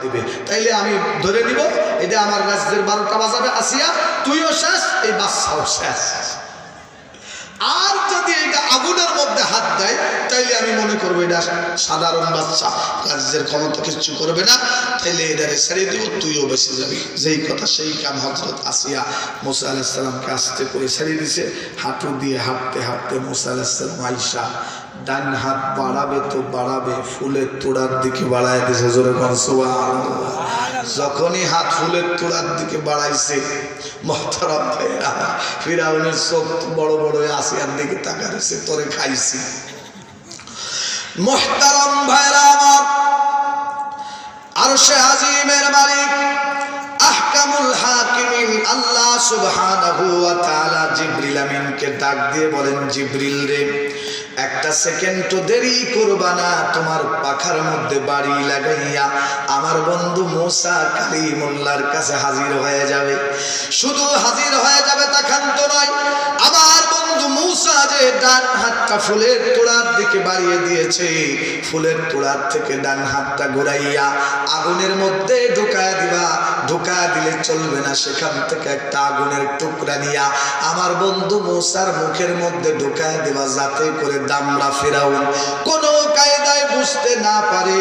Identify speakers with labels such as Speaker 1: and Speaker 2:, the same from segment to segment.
Speaker 1: দিবে, তাইলে আমি ধরে নিব এটা আমার রাজ্যের 12টা বাজাবে আসিয়া, তুইও শেষ, এই বাচ্চাও শেষ। আর যদি এটা আগুনের মধ্যে হাত দেয় তাইলে আমি মনে করবো এটা সাধারণ বাচ্চা, রাজ্যের ক্ষমতা কিছু করবে না, তাইলে এটারে ছেড়ে দিব, তুইও বেঁচে যাবি। যেই কথা সেই কাম হযরত আসিয়া মুসা আলাইহিস সালামকে আস্তে করে ছেড়ে দিছে। হাঁটু দিয়ে হাঁটতে হাঁটতে মুসা আলাইহিস সালাম আয়েশা ডান হাত বাড়াবে তো বাড়াবে, ফুলের তোড়ার দিকে বাড়ায় দিয়েছে। জোরে বল সুবহানাল্লাহ। যখনই হাত ফুলের তোড়ার দিকে বাড়াইছে, মুহতারাম ভাইরা, ফিরাউনের চোখ বড় বড় আসিয়ার দিকে তাকাইছে, তোরে খাইছি। মুহতারাম ভাইরা আমার, আরশে আজিমের মালিক আহকামুল হাকিমিন আল্লাহ সুবহানাহু ওয়া তাআলা জিবরিল আমিনকে ডাক দিয়ে বলেন, জিবরিল রে, একটা সেকেন্ড দেরি করবা না, তোমার পাখার মধ্যে বাড়ি লাগাইয়া আমার বন্ধু মুসা কালিমুল্লাহর কাছে হাজির হয়ে যাবে। শুধু হাজির হয়ে যাবে তা খান্ত নয়, আমার বন্ধু মুসা যে ডান হাতটা ফুলের তোড়ার দিকে বাড়িয়ে দিয়েছে, ফুলের তোড়ার থেকে ডান হাতটা ঘুরাইয়া আগুনের মধ্যে ঢুকায় দিবা। ঢুকায় দিলে চলবে না, সেখান থেকে একটা আগুনের টুকরা নিয়া আমার বন্ধু মুসার মুখের মধ্যে ঢুকায় দিবা, যাতে করে দামড়া ফিরাউন কোনো কায়দায় বুঝতে না পারে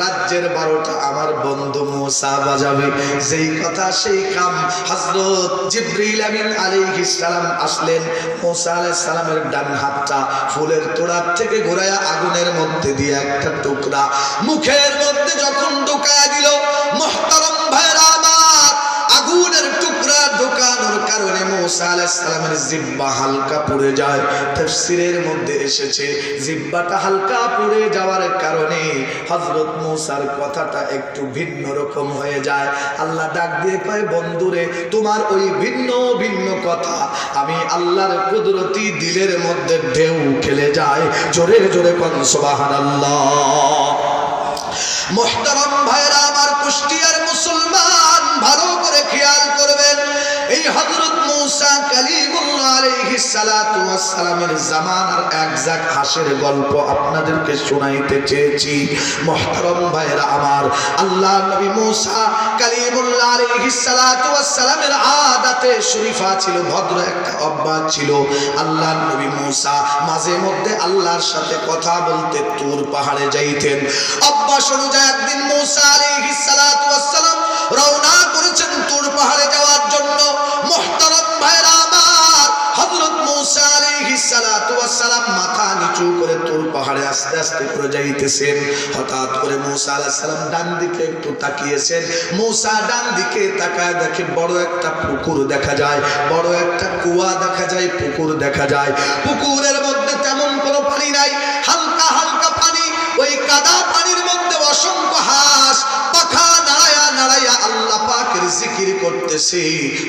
Speaker 1: রাজ্যের 12টা আমার বন্ধু মুসা বাজাবে। যেই কথা সেই কাম। হযরত জিবরিল আমিন আলাইহিস সালাম আসলেন, মুসা আলাইহিস সালামের ডান হাতটা ফুলের তোড়ার থেকে ঘুরায়া আগুনের মধ্যে দিয়ে একটা টুকরা মুখের মধ্যে যখন ঢুকায় দিল, মুহতারাম ভাইরা আমার, আগুনের টুকরা ঢোকানোর কারণে মুসা আলাইহিস সালামের জিহ্বা হালকা পুড়ে যায়। তাফসীরের মধ্যে এসেছে জিহ্বাটা হালকা পুড়ে যাওয়ার কারণে হযরত মুসার কথাটা একটু ভিন্ন রকম হয়ে যায়। আল্লাহ ডাক দিয়ে কয়, বন্ধুরে, তোমার ওই ভিন্ন ভিন্ন কথা আমি আল্লাহর কুদরতি দিলের মধ্যে ঢেউ খেলে যায়। জোরে জোরে কোন সুবহানাল্লাহ। মুহতারাম ভাইরা আমার, কুষ্টিয়ার মুসলমান ভালো করে খেয়াল করবেন, এই হযরত মুসা কালিমুল্লাহ আলাইহিস সালাতু ওয়াস সালামের জামানার একজাক হাসের গল্প আপনাদেরকে শোনাইতে চেয়েছি। মুহতারাম ভাইরা আমার, আল্লাহ নবী মুসা কালিমুল্লাহ আলাইহিস সালাতু ওয়াস সালামের আদাতে শরীফা ছিল, ভদ্র একটা অভ্যাস ছিল। আল্লাহ নবী মুসা মাঝে মধ্যে আল্লাহর সাথে কথা বলতে তুর পাহাড়ে যাইতেন। অভ্যাস অনুযায়ী একদিন মুসা আলাইহিস সালাতু ওয়াস সালাম রওনা করেছেন তুর পাহাড়ে যাওয়ার জন্য। মুহতারাম ভাইরা আমার, হযরত মুসা আলাইহিস সালাতু ওয়াস সালাম মাথা নিচু করে তুর পাহাড়ে আস্তে আস্তে করে যাইতেছেন। হঠাৎ করে মুসা আলাইহিস সালাম ডান দিকে একটু তাকিয়েছেন। মুসা ডান দিকে তাকায় দেখে বড় একটা পুকুর দেখা যায়, বড় একটা কুয়া দেখা যায়, পুকুর দেখা যায়। পুকুরের মধ্যে তেমন কোনো পানি নাই, হালকা হালকা পানি। ওই কাদা পানির মধ্যে অসংখ্য হাঁস পাখা নাড়ায়া নাড়ায়া আল্লাহ পাকের জিকির করতেছে।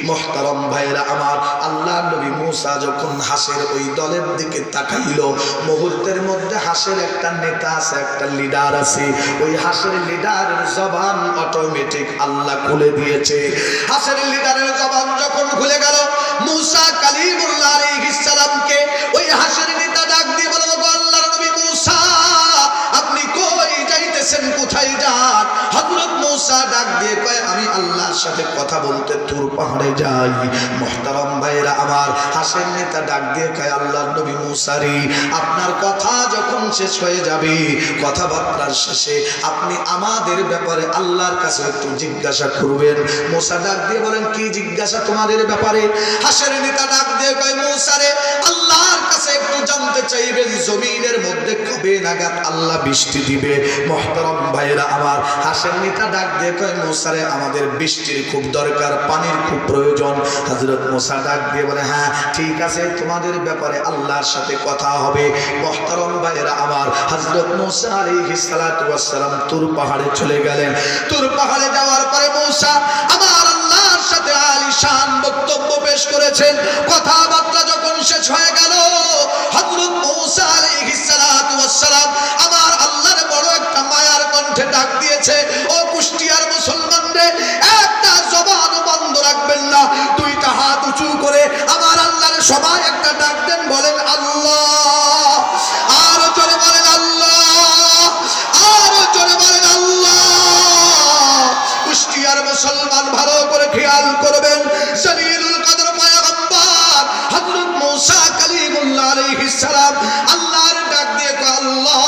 Speaker 1: মুহতারাম ভাইরা আমার, আল্লাহ নবী মুসা যখন হাঁসের ওই দলের দিকে তাকাইল, মুহূর্তের মধ্যে হাঁসের একটা নেতা আছে, একটা লিডার আছে। ওই হাঁসের লিডারের জবান অটোমেটিক আল্লাহ খুলে দিয়েছে। হাঁসের লিডারের জবান যখন খুলে গেল, মুসা কালিমুল্লাহ আলাইহিস সালামকে ওই হাঁসের নেতা ডাক দিয়ে বলল, আল্লাহর নবী মুসা, আপনি কই যাইতেছেন, কোথায় যান? হযরত মুসা ডাক দিয়ে কয়, আমি আল্লাহর সাথে কথা বলতে তুর পাহাড়ে যাই। মুহতারাম ভাইরা আমার, হাসের নেতা ডাক দিয়ে কয়, আল্লাহর নবী মুসা রে, আপনার কথা যখন শেষ হয়ে যাবে, কথাবার্তার শেষে আপনি আমাদের ব্যাপারে আল্লাহর কাছে একটু জিজ্ঞাসা করবেন। মুসা ডাক দিয়ে বলেন, কি জিজ্ঞাসা তোমাদের ব্যাপারে? হাসের নেতা ডাক দিয়ে কয়, মুসা রে, আল্লাহর কাছে একটু জানতে চাইবেন জমিনের মধ্যে কবে নাগাদ আল্লাহ বৃষ্টি দিবে। মুহতারাম ভাইরা আমার, হাসের নেতা ডাক দিয়ে কয়, মুসা রে, আমাদের বৃষ্টির খুব দরকার, পানির খুব প্রয়োজন। হযরত মুসা ডাক দিয়ে বলে, হ্যাঁ ঠিক আছে, তোমাদের ব্যাপারে আল্লাহর সাথে কথা হবে। মুহতারাম ভাইরা আমার, হযরত মুসা আলাইহিস সালাতু ওয়াস সালাম তুর পাহাড়ে চলে গেলেন। তুর পাহাড়ে যাওয়ার পরে মুসা আমার আল্লাহর সাথে আলিশান বক্তব্য পেশ করেছেন। কথাবার্তা যখন শেষ হয়ে গেল, হযরত মুসা আলাইহিস সালাতু ওয়াস সালাম আমার আল্লাহর বড় একটা মায়ার কণ্ঠে ডাক দিয়েছে, ও কুষ্টিয়ার মুসলমানদের, একটা জবান বন্ধ রাখবেন না, দুইটা হাত উঁচু করে আমার আল্লাহর সবাই একটা ডাক দেন, বলেন আল্লাহ। আর জোরে বলেন আল্লাহ, আর জোরে বলেন আল্লাহ। মুসলমান ভালো করে খেয়াল করবেন, জলিলুল কদর পয়গম্বর হযরত মূসা কালিমুল্লাহ আলাইহিস সালাম আল্লাহর ডাক দিয়ে কয়, আল্লাহ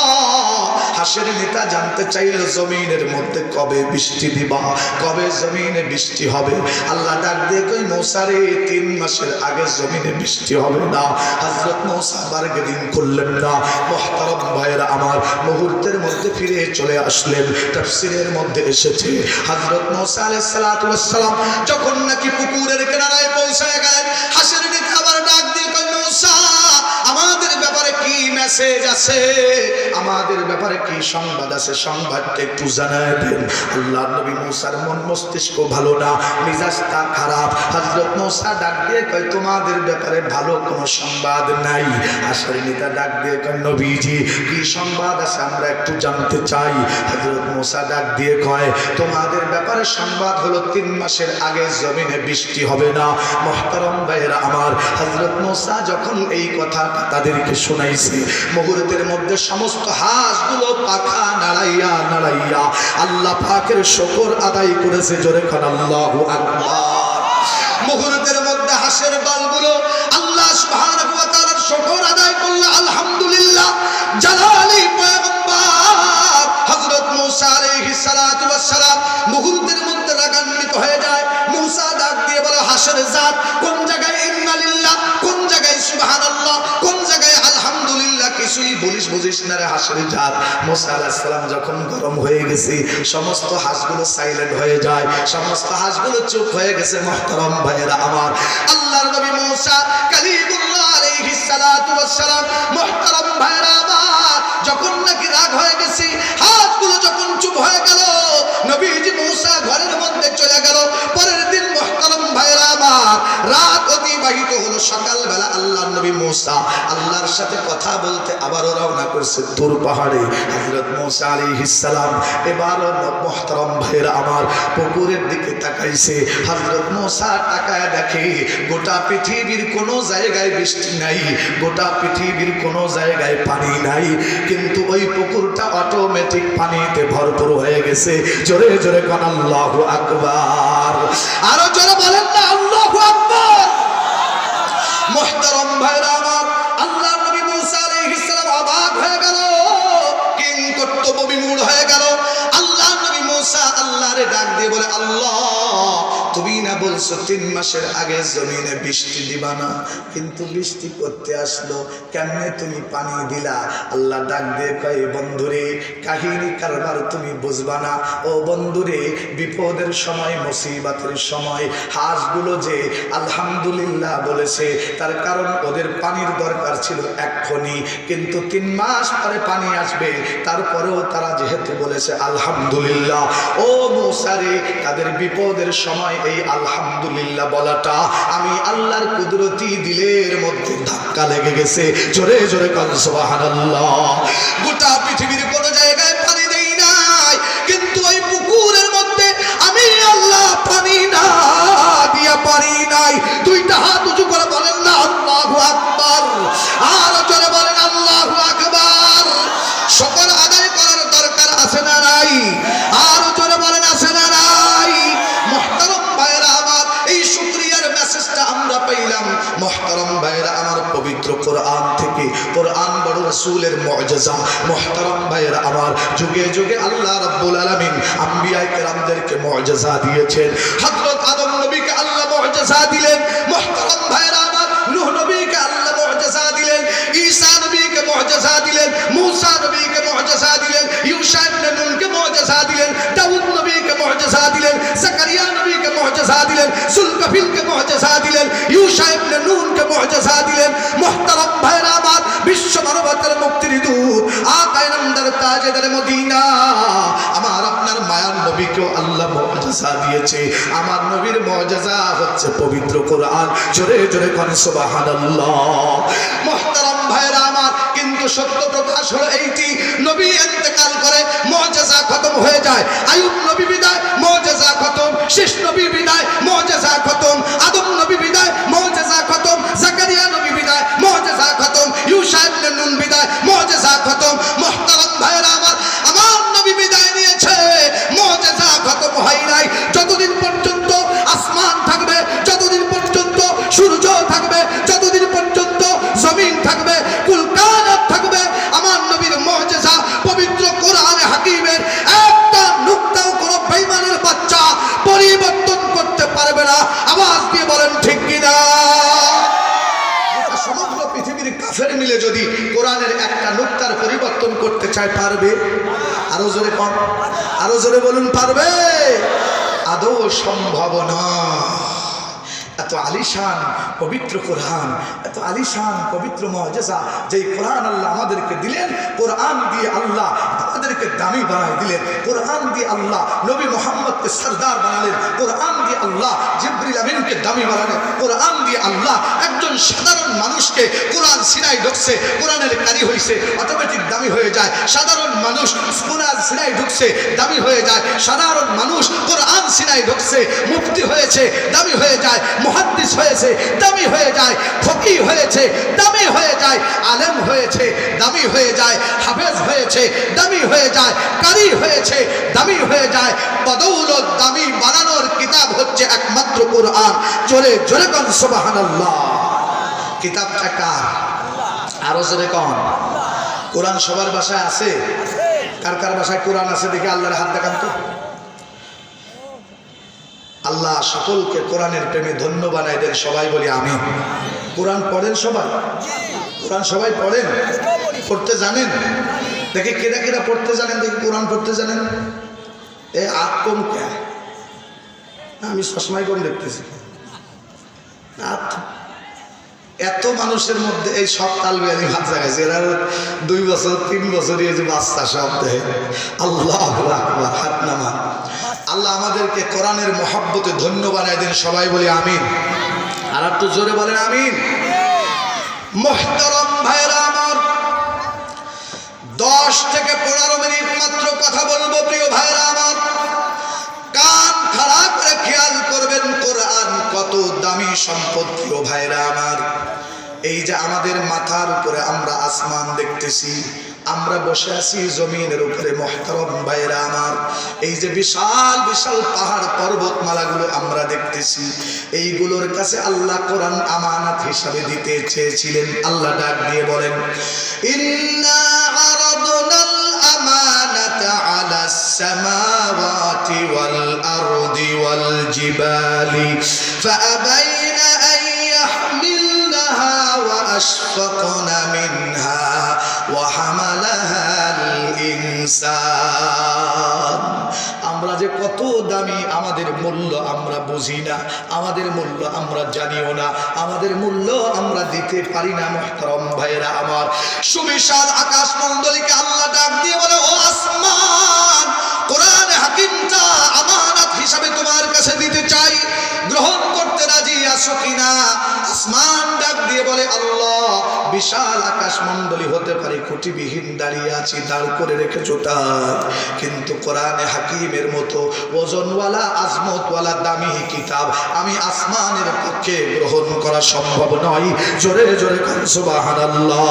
Speaker 1: হাসের নেতা জানতে চাইল জমিনের মধ্যে কবে বৃষ্টি দিবা, কবে জমিনে বৃষ্টি হবে। আল্লাহ ডাক দিয়ে কই, মূসা রে 3 মাসের আগে জমিনে বৃষ্টি হবে না। হযরত মূসা বারগেনিং করলেন না। মুহতারাম ভাইরা আমার, মুহূর্তের মধ্যে ফিরে চলে আসলেন। তাফসীরের মধ্যে এসেছে হযরত মূসা আলাইহিস সালাতু ওয়াস সালাম যখন নাকি পুকুরের কিনারায় পৌঁছায় গেলেন, হাসের নেতা আবার ডাক দিয়ে কই, মূসা আমাদের ব্যাপারে কি মেসেজ আছে, আমাদের ব্যাপারে কি সংবাদ আছে, সংবাদটা একটু জানায় দেন। আল্লাহর নবী মূসার মন মস্তিষ্ক ভালো না, মিজাজটা খারাপ। হযরত মূসা ডাক দিয়ে কয়, তোমাদের ব্যাপারে ভালো কোনো সংবাদ নাই। হাসের নেতা ডাক দিয়ে কয়, নবীজি কি সংবাদ আছে আমরা একটু জানতে চাই। হযরত মূসা ডাক দিয়ে কয়, তোমাদের ব্যাপারে সংবাদ হলো 3 মাসের আগে জমিনে বৃষ্টি হবে না। মুহতারাম ভাইরা আমার, হযরত মূসা যখন এই কথা তাদেরকে শোনাইছে, মুহূর্তের মধ্যে সমস্ত হাঁসগুলো পাখা নাড়াইয়া নাড়াইয়া আল্লাহ পাকের শুকর আদায় করেছে। জোরে কোন আল্লাহু আকবার। মুহূর্তের মধ্যে হাঁসের দলগুলো আল্লাহ সুবহানাহু ওয়া তাআলার শুকর আদায় করলো, আলহামদুলিল্লাহ। জালালি পয়গম্বর হযরত মূসা আলাইহিস সালাতু ওয়াস সালাম মুহূর্তের মধ্যে রাগান্বিত হয়ে যায়। মূসা ডাক দিয়ে বলে, হাঁসের জাত কোন জায়গায় ইন্নালিল্লাহ, কোন জায়গায় সুবহানাল্লাহ, কোন জায়গায় আলহামদুলিল্লাহ, কিছুই বুঝিস না রে হাঁসের জাত। মূসা আলাইহিস সালাম যখন গরম হয়ে গেছে, সমস্ত হাঁসগুলো সাইলেন্ট হয়ে যায়, সমস্ত হাঁসগুলো চুপ হয়ে গেছে। মুহতারাম ভাইরা আমার, আল্লাহর নবী মূসা কালিমুল্লাহ আলাইহিস সালাতু ওয়াস সালাম, মুহতারাম ভাইরা আমার, যখন নাকি রাগ হয়ে গেছে, হাঁসগুলো যখন চুপ হয়ে গেল, নবীজি মূসা ঘরের মধ্যে চলে গেল। পরের দিন মুহতারাম ভাইরা আমার, রাত অতিবাহিত হলো। সকালবেলা আল্লাহর নবী মূসা আল্লাহর সাথে কথা বলতে আবারও রওনা করছে তুর পাহাড়ে। হযরত মূসা আলাইহিস সালাম এবারও মুহতারাম ভাইরা আমার পুকুরের দিকে তাকাইছে। হযরত মূসা তাকায় দেখে গোটা পৃথিবীর কোনো জায়গায় বৃষ্টি নাই, গোটা পৃথিবীর কোনো জায়গায় পানি নাই, কিন্তু ওই পুকুরটা অটোমেটিক পানিতে ভরপুর হয়ে গেছে। জোরে জোরে কোন আল্লাহু আকবার। আরো জোরে বলেন না আল্লাহু আকবার। মুহতারাম ভাইরা আমার, আল্লাহ নবী মূসা আলাইহিস সালাম অবাক হয়ে গেল, কিংকর্তব্য বিমূঢ় হয়ে গেল। আল্লাহ নবী মূসা আল্লাহরে ডাক দিয়ে বলে, আল্লাহ তুমি না বলছো 3 মাসের আগে জমিনে বৃষ্টি দিবা না, কিন্তু বৃষ্টি করতে আসলো, কেমনে তুমি পানি দিলা? আল্লাহ ডাক দিয়ে কয়, বন্ধুরে কাহিনী কারবার তুমি বুঝবা না। ও বন্ধুরে, বিপদের সময়, মুসিবতের সময় হাঁসগুলো যে আলহামদুলিল্লাহ বলেছে, তার কারণ ওদের পানির দরকার ছিল এক্ষুনি, কিন্তু 3 মাস পরে পানি আসবে, তারপরেও তারা যেহেতু বলেছে আলহামদুলিল্লাহ। ও মূসা রে, তাদের বিপদের সময় এই আলহামদুলিল্লাহ বলাটা আমি আল্লাহর কুদরতি দিলের মধ্যে ধাক্কা লেগে গেছে। জোরে জোরে বলেন সুবহানাল্লাহ। গোটা পৃথিবীর কোন জায়গায় পানি দেই নাই, কিন্তু ওই পুকুরের মধ্যে আমি আল্লাহ পানি না দিয়া পারি নাই। 2টা হাত উঁচু করে বলেন না আল্লাহু আকবার। আর জোরে বলেন আল্লাহু আকবার। শুকর আদায় করার দরকার আছে না নাই? আর জোরে বলেন আছে না নাই? মুহতারাম ভাইরা আমার, এই শুকরিয়ার মেসেজটা আমরা পাইলাম মুহতারাম ভাইরা আমার পবিত্র কোরআন থেকে। কোরআন বড় রাসূলের মুআজিজা। মুহতারাম ভাইরা আমার, যুগে যুগে আল্লাহ রাব্বুল আলামিন আম্বিয়া কেরামদেরকে মুআজিজা দিয়েছেন। হযরত আদম নবীকে আল্লাহ মুআজিজা দিলেন। মুহতারাম ভাইরা আমার, নূহ নবীকে আল্লাহ মুআজিজা দিলেন, ঈসা নবীকে মুআজিজা দিলেন, মূসা নবীকে মুআজিজা দিলেন, ইউসা ইবনে নূনকে মুআজিজা দিলেন, দাউদ নবীকে মুআজিজা দিলেন, জাকারিয়া নবীকে মুআজিজা দিলেন, যুলকাফিলকে মুআজিজা দিলেন, ইউসা ইবনে নূনকে মুআজিজা দিলেন। মুহতারাম ভাইরা আমার, বিশ্ব মানবতার মুক্তির দূত আকায়ে নামদার তাজেদার মদিনা আমার আপনার মায়ার নবীকেও আল্লাহ মুআজিজা দিয়েছে। আমার নবীর মুআজিজা হচ্ছে পবিত্র কোরআন। জোরে জোরে কোন সুবহানাল্লাহ। মুহতারাম ভাইরা আমার, কিন্তু সত্য প্রকাশ হলো এইটি, নবী ইন্তেকাল করে মুআজিজা খতম হয়ে যায়। আইয়ুব নবী বিদায়, মুআজিজা খতম। শেষ নবী বিদায়, মুআজিজা খতম। আদম নবী বিদায়, মুআজিজা খতম। জাকারিয়া নবী বিদায়, মুআজিজা খতম। ইউসা ইবনে নূন বিদায়, মুআজিজা খতম। মুহতারাম ভাইরা আমার, আমার নবী বিদায় নিয়েছে, মুআজিজা খতম হয় নাই। যতদিন বসায় পারবে? আরো জোরে কোন, আরো জোরে বলুন, পারবে? আদৌ সম্ভব না। এত আলিশান পবিত্র কোরআন, এত আলিশান পবিত্র মুআজিজা যেই কোরআন আল্লাহ আমাদেরকে দিলেন, কোরআন দিয়ে আল্লাহ আমাদেরকে দামি বানাই দিলেন, কোরআন দিয়ে আল্লাহ নবী মুহাম্মদকে সরদার বানালেন, কোরআন দিয়ে আল্লাহ জিবরিল আমিনকে দামি বানালেন, কোরআন দিয়ে আল্লাহ একজন সাধারণ মানুষকে কোরআন সিনাই ঢুকছে, কোরআনের কারি হয়েছে, অটোমেটিক দামি হয়ে যায়। সাধারণ মানুষ কোরআন সিনাই ঢুকছে, দামি হয়ে যায়। সাধারণ মানুষ কোরআন সিনাই ঢুকছে, মুফতি হয়েছে, দামি হয়ে যায়। মুহাদ্দিস হয়েছে, দামি হয়ে যায়। ফকিহ হয়েছে, দামি হয়ে যায়। আলেম হয়েছে, দামি হয়ে যায়। হাফেজ হয়েছে, দামি হয়ে যায়। কারি হয়েছে, দামি হয়ে যায়। বদৌলত দামি বানানোর কিতাব হচ্ছে একমাত্র কোরআন। জোরে জোরে কোন সুবহানাল্লাহ। কিতাবটা কার? আরো জোরে কোন। কোরআন সবার বাসায় আছে? কার কার বাসায় কোরআন আছে দেখে আল্লাহর হাত দেখান তো। আল্লাহ সকলকে কোরআনের প্রেমে ধন্য বানাই দেন। সবাই বলি আমিন। কোরআন পড়েন সবাই? কোরআন সবাই পড়েন? পড়তে জানেন? দেখি কেরা কেরা পড়তে জানেন, দেখি কোরআন পড়তে জানেন। এ আত কম কে? আমি সবসময় কম দেখতেছি। এত মানুষের মধ্যে এই সব তালবিয়ানি ভাত জাগাইছে, এরা 2 বছর 3 বছরই এই যে বাচ্চা সব দেয়। আল্লাহু আকবার। হাত নামা। আল্লাহ আমাদেরকে কোরআনের মহব্বতে ধন্য বানায় দেন। সবাই বলি আমিন। আর একটু জোরে বলেন আমিন। মুহতারাম ভাইরা আমার, 10 থেকে 15 মিনিট মাত্র কথা বলবো। প্রিয় ভাইরা আমার, কান খাড়া করে খেয়াল করবেন, কোরআন কত দামি সম্পদ। প্রিয় ভাইরা আমার, এই যে আমাদের মাথার উপরে আমরা আসমান দেখতেছি, আমরা বসে আছি জমিনের উপরে। মুহতারাম ভাইরা আমার, এই যে বিশাল বিশাল পাহাড় পর্বতমালাগুলো আমরা দেখতেছি, এইগুলোর কাছে আল্লাহ কোরআন আমানত হিসাবে দিতে চেয়েছিলেন। আল্লাহ ডাক দিয়ে বলেন, ইন্না আরাদনাল আমানাতা আলাস সামাওয়াতি ওয়াল আরদি ওয়াল জিবালি ফাআবাইনা আন ইয়াহমিলনাহা ওয়া আশফাকনা মিনহা ওয়া হামালাহাল ইনসান। আমরা যে কত দামি, আমাদের মূল্য আমরা বুঝি না, আমাদের মূল্য আমরা জানিও না, আমাদের মূল্য আমরা দিতে পারি না। মুহতারাম ভাইরা আমার, সুবিশাল আকাশমণ্ডলীকে আল্লাহ ডাক দিয়ে বলে, ও আসমান, কোরআনে হাকিমটা আমানত হিসাবে তোমার কাছে দিতে চাই, গ্রহণ করতে রাজি আছো কিনা? আসমান ডাক দিয়ে বলে, আল্লাহ, বিশাল আকাশমণ্ডলী হতে পারে, খুঁটিবিহীন দাঁড়িয়ে আছি, দাঁড় করে রেখেছো তার, কিন্তু কোরআনে হাকিমের মতো ওজনওয়ালা আজমতওয়ালা দামি কিতাব আমি আসমানের পক্ষে গ্রহণ করা সম্ভব নয়। জোরে জোরে সুবহানাল্লাহ।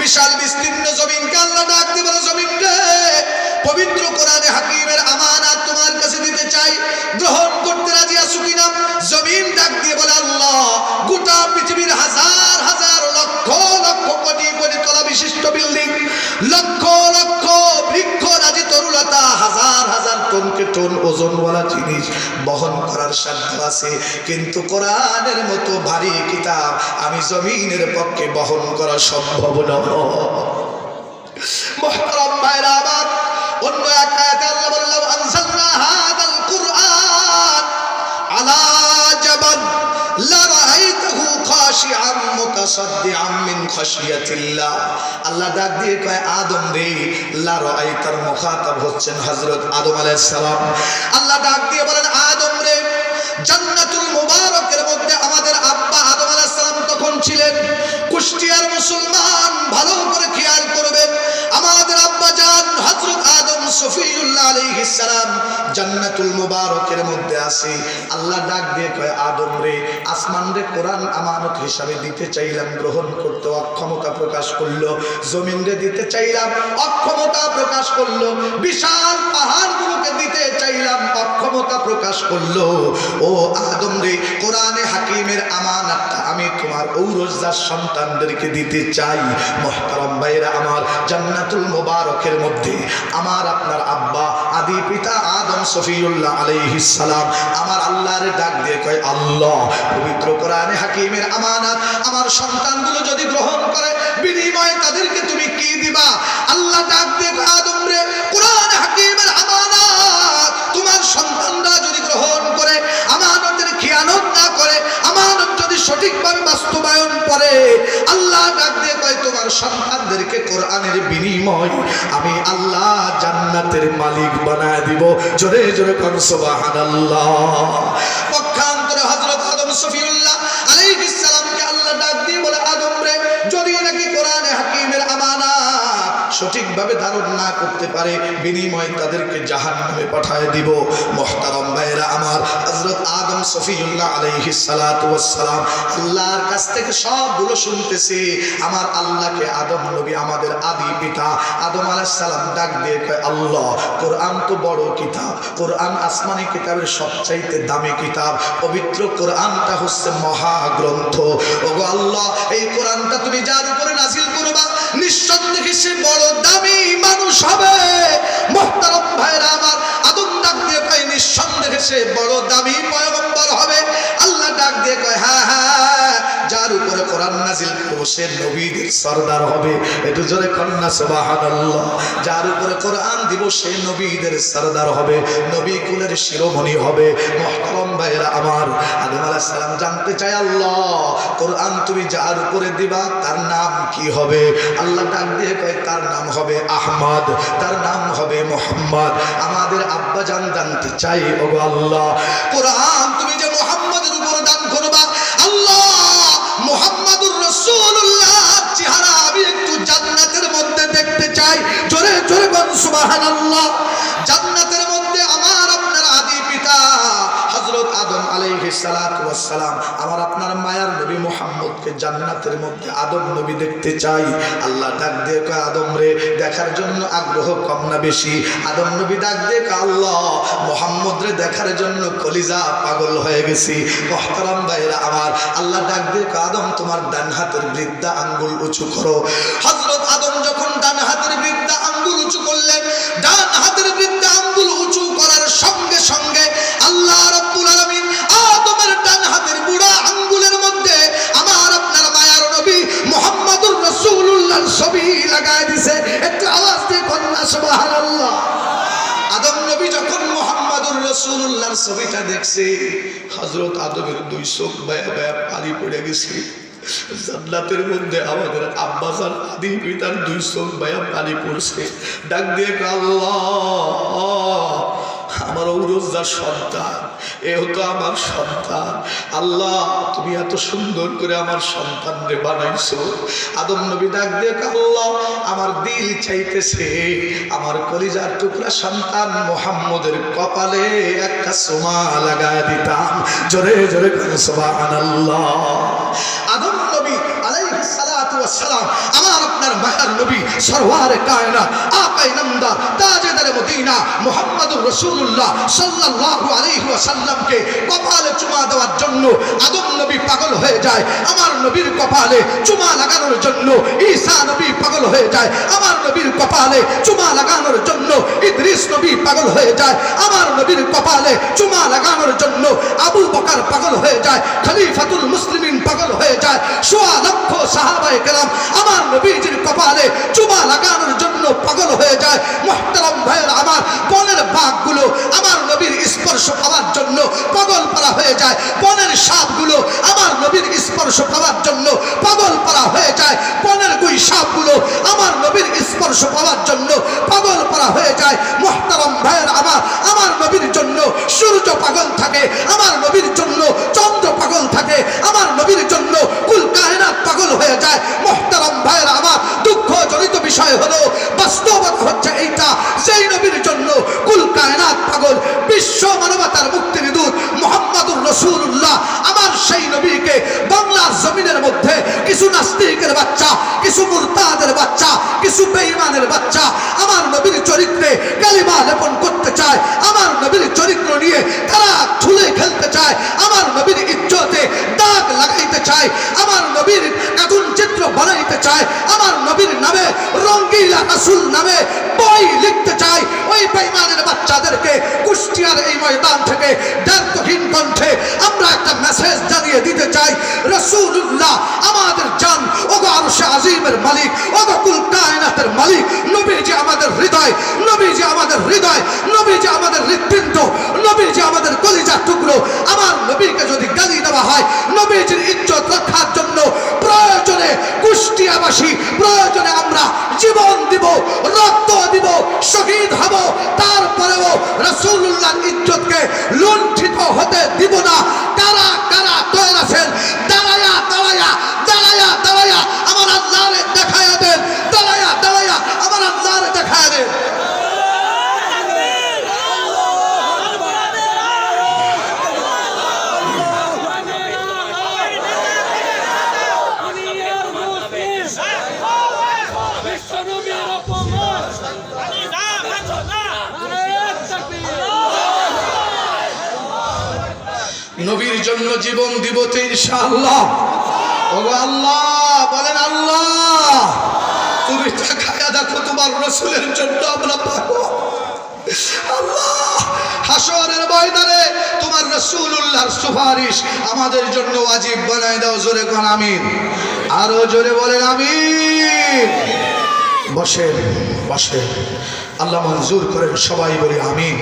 Speaker 1: বিশাল বিস্তীর্ণ জমিনকে আল্লাহ ডাক দিয়ে বলে, জমিন রে, পবিত্র কোরআনে হাকিমের আমানত তোমার কাছে দিতে চাই, গ্রহণ করতে রাজি আছো কিনা? জমিন ডাক দিয়ে বলে, আল্লাহ, গোটা পৃথিবীর হাজার হাজার লক্ষ লক্ষ কোটি কোটি তলা বিশিষ্ট বিল্ডিং, লক্ষ লক্ষ বৃক্ষ রাজি তরুলতা, হাজার হাজার টনকে টন ওজনওয়ালা জিনিস বহন করার সাধ্য আছে, কিন্তু কোরআনের মতো ভারী কিতাব আমি জমিনের পক্ষে বহন করা সম্ভব নয়। মুহতারাম ভাইরা আমার, অন্য এক আয়াতে আল্লাহ বললেন, আনজালনা হাদাল কুরআন আলা জাবাল লা রাআইতাহু খাশিআন মুতাসাদ্দিআন মিন খাশিয়াতিল্লাহ। আল্লাহ ডাক দিয়ে কয়, আদম রে, লা রাআইতার মুখাতাব হচ্ছেন হযরত আদম আলাইহিস সালাম। আল্লাহ ডাক দিয়ে বলেন, আদম রে, জান্নাতুল মুবারকের মধ্যে আমাদের আব্বা আদম আলাইহিস সালাম তখন ছিলেন। কুষ্টিয়ার মুসলমান ভালো করে খেয়াল করবেন, আমাদের আব্বা জান হযরত আদম সফিউল্লাহ আলাইহিস সালাম জান্নাতুল মুবারকের মধ্যে আছে। আল্লাহ ডাক দিয়ে কয়, আদম রে, আসমান রে কোরআন আমানত হিসাবে দিতে চাইলাম, গ্রহণ করতে অক্ষমতা প্রকাশ করলো। জমিন রে দিতে চাইলাম, অক্ষমতা প্রকাশ করলো। বিশাল পাহাড়গুলোকে দিতে চাইলাম, অক্ষমতা প্রকাশ করলো, ও আদম রে, কোরআনে হাকিমের আমানতটা আমি তোমার ঔরজার সন্তানদেরকে দিতে চাই। মুহতারাম ভাইরা আমার, জান্নাতুল মুবারকের মধ্যে আমার আপনার আব্বা আদি পিতা আদম সফিউল্লাহ আলাইহিস সালাম আমার আল্লাহর ডাক দিয়ে কয়, আল্লাহ, পবিত্র কোরআনে হাকিমের আমানত আমার সন্তানগুলো যদি গ্রহণ করে, বিনিময়ে তাদেরকে তুমি কি দিবা? আল্লাহ ডাক দিয়ে কয়, আদম রে, কোরআনে হাকিমের আমানত তোমার সন্তানরা যদি গ্রহণ করে, আমানতের খিয়ানত না করে, আমানত যদি সঠিকভাবে বাস্তবায়ন করে, আল্লাহ ডাক দিয়ে কয়, তোমার সন্তানদেরকে কোরআনের বিনিময় আমি আল্লাহ জান্নাতের মালিক বানায় দিব। জোরে জোরে কোন সুবহানাল্লাহ। পক্ষান্তরে হযরত আদম সফিউল্লাহ আলাইহিস সালামকে আল্লাহ ডাক দিয়ে বলে, আদম রে, যদি নাকি কোরআনে হাকিমের আমানত সঠিকভাবে ধারণ না করতে পারে, বিনিময়ে তাদেরকে জাহান্নামে পাঠায় দিব। মুহতারাম ভাইরা আমার, হযরত আদম সফিউল্লাহ আলাইহিস সালাতু ওয়াস সালাম আল্লাহর কাছ থেকে সবগুলো শুনতেছে। আমার আল্লাহকে আদম নবী, আমাদের আদি পিতা আদম আলাইহিস সালাম ডাক দিয়ে কয়, আল্লাহ, কোরআন তো বড় কিতাব, কোরআন আসমানি কিতাবের সবচাইতে দামি কিতাব, পবিত্র কোরআনটা হচ্ছে মহাগ্রন্থ। ওগো আল্লাহ, এই কোরআনটা তুমি যার উপরে নাযিল করবা, নিঃসন্দেহে সে বড় দামি মানুষ হবে। মুহতারাম ভাইরা আমার, আদম ডাক দিয়ে কয়, নিঃসন্দেহে সে বড় দামি পয়গম্বর হবে। আল্লাহ ডাক দিয়ে কয়, হ্যাঁ হ্যাঁ, যার উপরে কোরআন নাযিল করব সে নবীদের সরদার হবে। একটু জোরে কন্যা সুবহানাল্লাহ। যার উপরে কোরআন দিব সে নবীদের সরদার হবে, নবী কুলের শিরোমণি হবে। মুহতারাম ভাইরা আমার, আদম আলাইহিস সালাম জানতে চায়, আল্লাহ, কোরআন তুমি যার উপরে দিবা তার নাম কি হবে? আল্লাহ ডাক দিয়ে কয়, তার নাম হবে আহমদ, তার নাম হবে মুহাম্মদ। আমাদের আব্বা জান জানতে চাই, ওগো আল্লাহ, কোরআন তুমি যে মুহাম্মদের উপর দান করবা, আল্লাহ, মুহাম্মাদুর রাসূলুল্লাহ চেহারা আমি একটু জান্নাতের মধ্যে দেখতে চাই। জোরে জোরে বল সুবহানাল্লাহ। জান্নাতের মধ্যে আমার আপনার আদি পিতা হযরত আদম আলাইহিস সালাতু ওয়াস সালাম আমার আপনার মায়ার নবী মুহাম্মদকে জান্নাতের মধ্যে আদম নবী দেখতে চাই। আল্লাহ ডাক দিয়ে কয়, আদম রে, দেখার জন্য আগ্রহ কম না বেশি? আদম নবী ডাক দিয়ে কয়, আল্লাহ, মুহাম্মদ রে দেখার জন্য কলিজা পাগল হয়ে গেছি। মুহতারাম ভাইরা আমার, আল্লাহ ডাক দিয়ে কয়, আদম, তোমার ডান হাতের বৃদ্ধা আঙ্গুল উঁচু করো। হযরত আদম যখন ডান হাতের বৃদ্ধা আঙ্গুল উঁচু করলেন, ডান হাতের বৃদ্ধা আঙ্গুল উঁচু করার সঙ্গে সঙ্গে আল্লাহ রাব্বুল আলামিন আদমের ডান হাতের বুড়া আঙ্গুলের মধ্যে আমার আপনার মায়ার নবী মুহাম্মাদুর রাসূলুল্লাহর ছবি লাগায় দিয়েছে। একটু আওয়াজ দিয়ে কন্যা সুবহানাল্লাহ। আদম নবী যখন মুহাম্মাদুর রাসূলুল্লাহর ছবিটা দেখছে, হযরত আদমের দুই চোখ বায়া বায়া পানি পড়ে গেছে। জান্নাতের মধ্যে আমাদের আব্বাজান আদি পিতার দুই চোখ বায়া পানি পড়ছে। ডাক দিয়ে কয়, আল্লাহ, আমার ঔরজার সন্তান, এও তো আমার সন্তান। আল্লাহ, তুমি এত সুন্দর করে আমার সন্তানরে বানাইছো। আদম নবী ডাক দিয়ে কয়, আল্লাহ, আমার দিল চাইতেছে আমার কলিজার টুকরা সন্তান মুহাম্মদের কপালে একটা চুমা লাগায় দিতাম। জোরে জোরে সুবহানাল্লাহ। আদম নবী আলাইহিস সালাতু ওয়াস সালাম আমার আপনার মায়ার নবী সরওয়ারে কায়নাত আকায়ে নামদার তাজেদারে মদিনা মুহাম্মাদুর রাসূলুল্লাহ সাল্লাল্লাহু আলাইহি ওয়াসাল্লামকে কপালে চুমা দেওয়ার জন্য আদম নবী পাগল হয়ে যায়। আমার নবীর কপালে চুমা লাগানোর জন্য ঈসা নবী পাগল হয়ে যায়। আমার নবীর কপালে চুমা লাগানোর জন্য ইদ্রিস নবী পাগল হয়ে যায়। আমার নবীর কপালে চুমা লাগানোর জন্য আবু বকর পাগল হয়ে যায়। খলিফাতুল মুসলিমিন পাগল হয়ে যায়। সোয়া লক্ষ সাহাবায়ে কেরাম আমার নবীজির কপালে চুমা লাগানোর জন্য পাগল হয়ে যায়। মুহতারাম ভাইয়েরা আমার, বনের বাঘগুলো আমার নবীর স্পর্শ পাওয়ার জন্য পাগল পারা হয়ে যায়। বনের সাপগুলো আমার নবীর স্পর্শ পাওয়ার জন্য পাগল পারা হয়ে যায়। বনের গুই সাপগুলো আমার নবীর স্পর্শ পাওয়ার জন্য পাগল পারা হয়ে যায়। মুহতারাম ভাইয়েরা আমার, আমার নবীর জন্য সূর্য পাগল থাকে, আমার নবীর জন্য চন্দ্র পাগল থাকে, আমার নবীর জন্য কুল কায়নাত পাগল হয়ে যায়। মুহতারাম ভাইয়েরা আমার, দুঃখজনিত বিষয় হলো, বাস্তবতা হচ্ছে এইটা, সেই নবীর জন্য কুল কায়নাত পাগল, বিশ্ব মানবতার মুক্তির দূত মুহাম্মাদুর রাসূলুল্লাহ আমার সেই নবীকে বাংলার জমিনের মধ্যে কিছু নাস্তিকের বাচ্চা, কিছু মুরতাদের বাচ্চা, কিছু বেঈমানের বাচ্চা আমার নবীর চরিত্রে কালিমা লেপন করতে চায়। আমার নবীর চরিত্র নিয়ে তারা চায়, আমার নবীর নামে রঙ্গিলা রাসূল নামে বই লিখতে চায়, ওই বেঈমানের বাচ্চাদেরকে কুষ্টিয়ার এই ময়দান থেকে দ্ব্যর্থহীন কণ্ঠে আমরা একটা মেসেজ জানিয়ে দিতে চাই, রাসূলুল্লাহ আমাদের জান, ওগো আরশে আজিমের মালিক, ওগো কুল কায়নাতের মালিক, নবীজি আমাদের হৃদয়, নবীজি আমাদের হৃদয়, নবীজি আমাদের হৃৎপিণ্ড, নবীজি আমাদের কলিজার টুকরো। আমার নবীকে যদি গালি দেওয়া হয়, নবীজির ইজ্জত রক্ষার জন্য প্রয়োজনে কুষ্টিয়াবাসী, প্রয়োজনে আমরা জীবন দিব, রক্ত দিব, শহীদ হব, তারপরেও রাসূলুল্লাহর ইজ্জতকে লুণ্ঠিত হতে দিব না। কারা কারা তৈরি আছেন? দাঁড়ায়া দাঁড়ায়া দাঁড়ায়া দাঁড়ায়া আমার আল্লাহরে দেখায়া দেন, দাঁড়ায়া দাঁড়ায়া আমার আল্লাহরে দেখায়া দেন। নবীর জন্য জীবন দিব তো ইনশাআল্লাহ। ওগো আল্লাহ, বলেন আল্লাহ, তুমি তাকায়া দেখো তোমার রাসূলের জন্য আমরা পাবো। আল্লাহ, হাসরের ময়দানে তোমার রাসূলুল্লাহর সুপারিশ আমাদের জন্য ওয়াজিব বানায় দাও। জোরে কোন আমিন, আরো জোরে বলেন আমিন। বসেন বসেন, আল্লাহ মঞ্জুর করেন, সবাই বলি আমিন।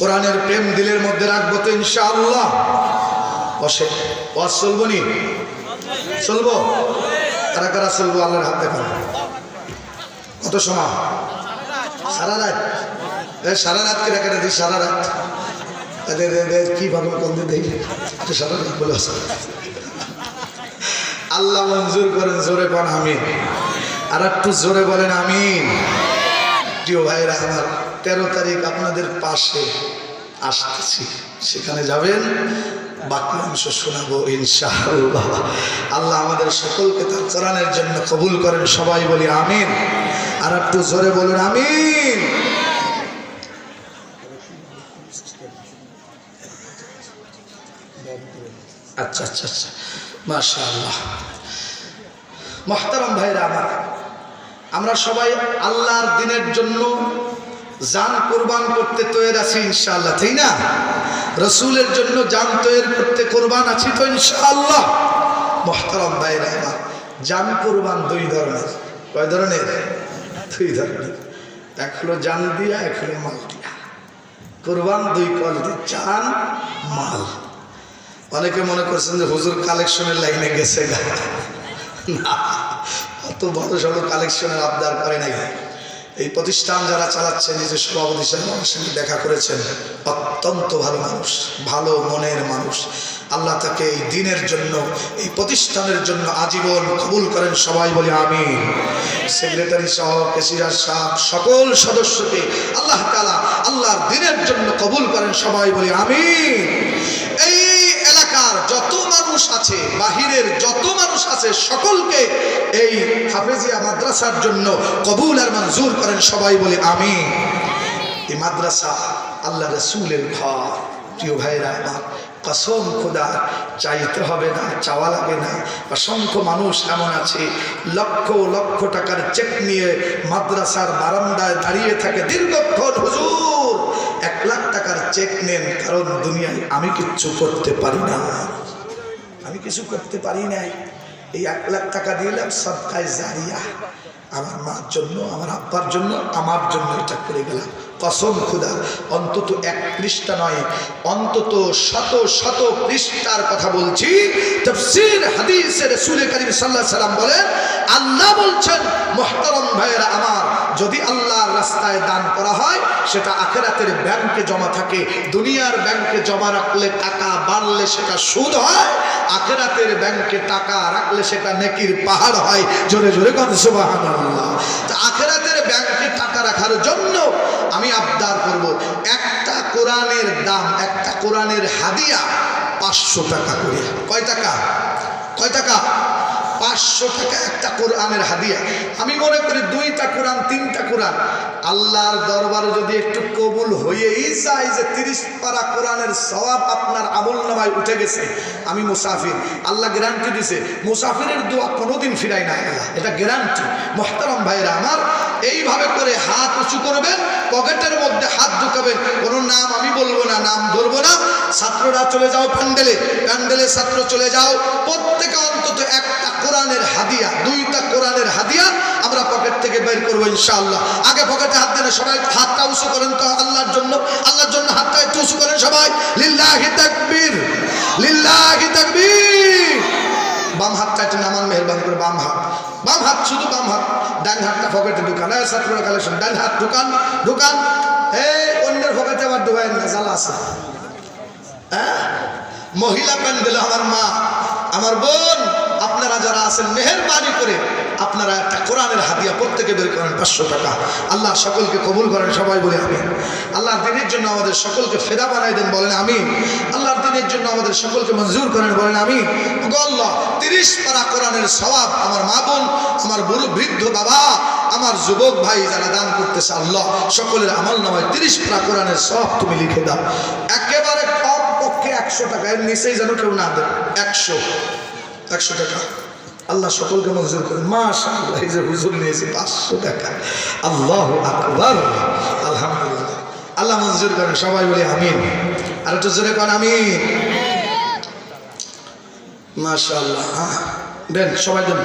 Speaker 1: কোরআনের প্রেম দিলের মধ্যে রাখবো তো ইনশাআল্লাহ। বসে ওয়াজ চলবো নি? চলবো? কারা কারা চলবো? আল্লাহর হাত দেখান। কত সময়? সারা রাত? সারা রাত কেটে কেটে দিই, সারা রাত কি ভাবে কোন দিন দেই, সারা রাত বলে আল্লাহ মঞ্জুর করেন। জোরে কোন আমিন, আর একটু জোরে বলেন আমিন। প্রিয় ভাইরা আমার, 13 তারিখ আপনাদের পাশে আসতেছি, সেখানে যাবেন, বাকি অংশ শোনাবো ইনশাআল্লাহ। আল্লাহ আমাদের সকলকে তার কোরআনের জন্য কবুল করেন, সবাই বলি আমিন। আর একটু জোরে বলুন আমিন। আচ্ছা আচ্ছা আচ্ছা, মাশাআল্লাহ। মুহতারাম ভাইরা আমার, আমরা সবাই আল্লাহর দ্বীনের জন্য জান কুরবান করতে তৈরি আছি ইনশাআল্লাহ, তাই না? রাসূলের জন্য জান তৈরি করতে কুরবান আছি তো ইনশাআল্লাহ। মুহতারাম ভাইরা আমার, জান কুরবান দুই ধরনের। কয় ধরনের? দুই ধরনের। এক হলো জান দিয়া, এক হলো মাল দিয়া। কুরবান দুই কোয়ালিটি, জান মাল। অনেকে মনে করছেন যে হুজুর কালেকশনের লাইনে গেছে, না, অত বড় সড়ো কালেকশনের আবদার করে নাই। এই প্রতিষ্ঠান যারা চালাচ্ছেন, নিজের সভাপতি সাহেব আমার সঙ্গে দেখা করেছেন, অত্যন্ত ভালো মানুষ, ভালো মনের মানুষ। আল্লাহ তাকে এই দিনের জন্য, এই প্রতিষ্ঠানের জন্য আজীবন কবুল করেন, সবাই বলি আমিন। সেক্রেটারি সহ কেশিয়ার সাহেব, সকল সদস্যকে আল্লাহ তাআলা আল্লাহর দিনের জন্য কবুল করেন, সবাই বলি আমিন। এই এলাকার যত মানুষ আছে, বাহিরের যত মানুষ আছে, সকলকে এই হাফেজিয়া মাদ্রাসার জন্য কবুল আর মঞ্জুর করেন, সবাই বলি আমিন। এই মাদ্রাসা আল্লাহ রাসূলের ঘর। প্রিয় ভাইরা আমার, কসম খোদা, চাইতে হবে না, চাওয়া লাগে না। অসংখ্য মানুষ এমন আছে লক্ষ লক্ষ টাকার চেক নিয়ে মাদ্রাসার বারান্দায় দাঁড়িয়ে থাকে দীর্ঘক্ষণ, হুজুর 1 লাখ টাকার চেক নেন, কারণ দুনিয়ায় আমি কিচ্ছু করতে পারি না, আমি কিছু করতে পারি নাই, এই 1 লাখ টাকা দিলাম সদকায়ে জারিয়া, আমার মার জন্য, আমার আব্বার জন্য, আমার জন্য এটা করে গেলাম। কসম খুদা, অন্তত 1 পৃষ্ঠা নয়, অন্তত শত শত পৃষ্ঠার কথা বলছি। তাফসীর হাদিসে রাসূল করিম সাল্লাল্লাহু আলাইহি সাল্লাম বলেন, আল্লাহ বলছেন, মুহতারাম ভাইরা আমার, যদি আল্লাহর রাস্তায় দান করা হয়, সেটা আখিরাতের ব্যাংকে জমা থাকে। দুনিয়ার ব্যাংকে জমা রাখলে টাকা বাড়লে সেটা সুদ হয়, আখিরাতের ব্যাংকে টাকা রাখলে সেটা নেকির পাহাড় হয়। জোরে জোরে কথা সুবহানাল্লাহ। তা আখিরাতের ব্যাংকে টাকা রাখার জন্য আমি আবদার করব, একটা কোরআনের দাম, একটা কোরআনের হাদিয়া 500 টাকা করে। কয় টাকা? কয় টাকা? 500 টাকা একটা কোরআনের হাদিয়া। আমি মনে করি 2টা কোরআন 3টা কোরআন আল্লাহর দরবারে যদি একটু কবুল হয়েই যায় যে 30 পারা কোরআনের সওয়াব আপনার আমলনামায় উঠে গেছে, আমি মুসাফির, আল্লাহ গ্যারান্টি দিছে মুসাফিরের দোয়া কোনোদিন ফিরায় না আল্লাহ, এটা গ্যারান্টি। মুহতারাম ভাইরা আমার, এইভাবে করে হাত উঁচু করবেন, পকেটের মধ্যে হাত ঢুকাবেন, কোনো নাম আমি বলবো না, নাম ধরবো না। ছাত্ররা চলে যাও প্যান্ডেলে, প্যান্ডেলে ছাত্র চলে যাও, প্রত্যেকে অন্তত একটা কোরআনের হাদিয়া, 2টা কোরআনের হাদিয়া আমরা পকেট থেকে বের করবো ইনশাআল্লাহ। আগে পকেটে হাত দেন, সবাই হাতটা উঁচু করেন তো আল্লাহর জন্য, আল্লাহর জন্য হাতটা একটু উঁচু করেন সবাই। লিল্লাহি তাকবীর, লিল্লাহি তাকবীর। বাম হাতটা একটু নামান মেহেরবানি করে, বাম হাত, বাম হাত, শুধু বাম হাত। ডান হাতটা পকেটে ঢুকান, ছাত্ররা কালেকশন, ডান হাত ঢুকান, ঢুকান। এই অন্যের পকেটে আবার ঢুকায়েন না, জ্বালা আছে। মহিলা প্যান্ডেল, আমার মা, আমার বোন, আপনারা যারা আছেন মেহেরবানি করে আপনারা একটা কোরআনের হাদিয়া প্রত্যেকে বের করেন 500 টাকা। আল্লাহ সকলকে কবুল করেন, সবাই বলে আমিন। আল্লাহর দিনের জন্য আমাদের সকলকে ফেদা বানাই দেন, বলেন আমিন। আল্লাহর দিনের জন্য আমাদের সকলকে মঞ্জুর করেন, বলেন আমিন। আল্লাহ 30 পারা কোরআনের সওয়াব আমার মা বোন, আমার বুড়ো বৃদ্ধ বাবা, আমার যুবক ভাই যারা দান করতেছে, আল্লাহ সকলের আমলনামায় 30 পারা কোরআনের সওয়াব তুমি লিখে দাও। একেবারে কম পক্ষে 100 টাকা, এর নিচেই যেন কেউ না দেন। 100 টাকা আল্লাহ সকলকে মঞ্জুর করেন। মাশাআল্লাহ, এই যে হুজুর নিয়েছি 500 টাকা, আল্লাহু আকবার, আলহামদুলিল্লাহ। আল্লাহ মঞ্জুর করেন, সবাই বলি আমিন। আর একটু জোরে করেন আমিন। মাশাআল্লাহ, দেন সবাই, দেন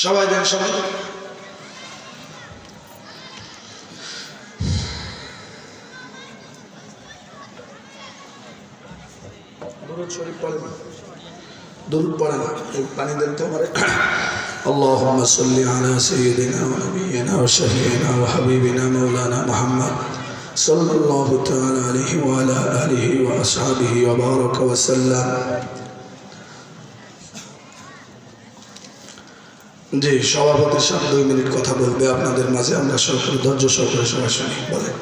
Speaker 1: সবাই, দেন সবাই। দুরূদ শরীফ পড়েন, দুরূদ পড়েন, পানি দেন তো আমারে। আল্লাহুম্মা সাল্লি আলা সাইয়্যিদিনা ওয়া নাবিয়িনা ওয়া শাফিঈনা ওয়া হাবিবিনা মাওলানা মুহাম্মদ সাল্লাল্লাহু তাআলা আলাইহি ওয়া আলা আলিহি ওয়া আসহাবিহি ওয়া বারাকা ওয়া সাল্লাম। জি, সভাপতির সাথে 2 মিনিট কথা বলবে আপনাদের মাঝে, আমরা সকলে ধৈর্য সহকারে সবাই শুনি। বলেন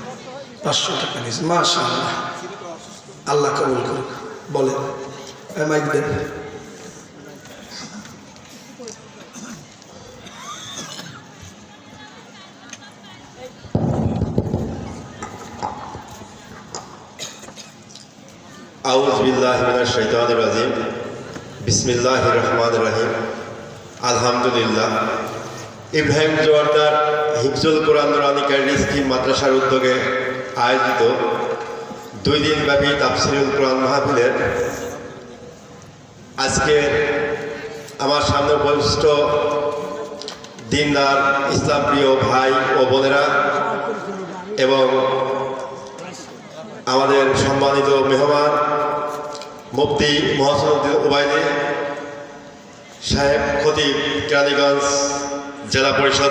Speaker 1: 500 টাকা নিয়েছে, মাশাআল্লাহ, আল্লাহ কবুল করুক। বলেন, মাইক দেন।
Speaker 2: আউযু বিল্লাহি মিনাশ শাইতানির রাজিম। বিসমিল্লাহির রহমানির রহিম। আলহামদুলিল্লাহ। ইব্রাহিম জোয়ারদার হিফজুল কোরআন নুরানী ক্যাডেট স্কিম মাদ্রাসার উদ্যোগে আয়োজিত 2 দিনব্যাপী তাফসীরুল কোরআন মাহফিলের আজকে আমার সামনে উপবিষ্ট দিনদার ইসলাম প্রিয় ভাই ও বোনেরা এবং আমাদের সম্মানিত মেহমান মুফতি মহসিন উদ্দিন ওবায়দী সাহেব, খতিব কেরানীগঞ্জ জেলা পরিষদ